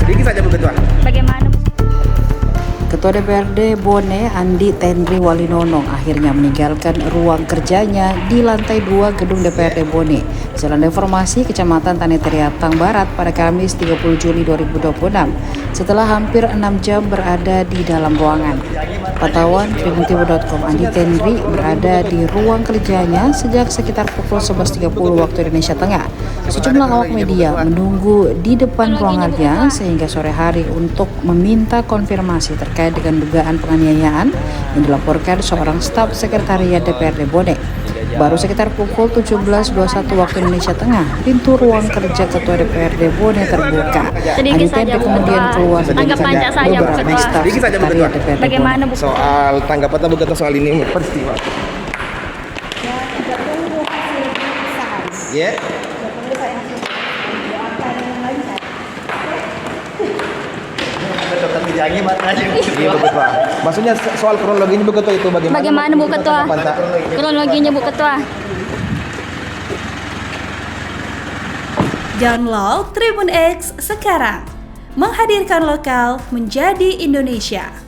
Sedikit saja Bu Ketua. Bagaimana? Ketua DPRD Bone Andi Tenri Walinono akhirnya meninggalkan ruang kerjanya di lantai 2 gedung DPRD Bone, Jalan Reformasi, Kecamatan Tanetiriatang Barat pada Kamis 30 Juli 2026 setelah hampir 6 jam berada di dalam ruangan. Pantauan tribuntibo.com, Andi Tenri berada di ruang kerjanya sejak sekitar pukul 11.30 waktu Indonesia Tengah. Sejumlah awak media menunggu di depan ruangannya sehingga sore hari untuk meminta konfirmasi terkait dengan dugaan penganiayaan yang dilaporkan seorang staf sekretariat DPRD Bone. Baru sekitar pukul 17.21 waktu Indonesia Tengah, pintu ruang kerja Ketua DPRD Bone terbuka. Andi Tenri kemudian keluar dengan beberapa staf sekretariat DPRD Bone. Bagaimana Bu? Soal tanggapan Bu Ketua soal ini peristiwa. Ya. Iya, Bu Ketua. Maksudnya soal kronologi ini Bu Ketua itu bagaimana? Bagaimana Bu Ketua? Kronologinya Bu Ketua. Download Tribun X sekarang, menghadirkan lokal menjadi Indonesia.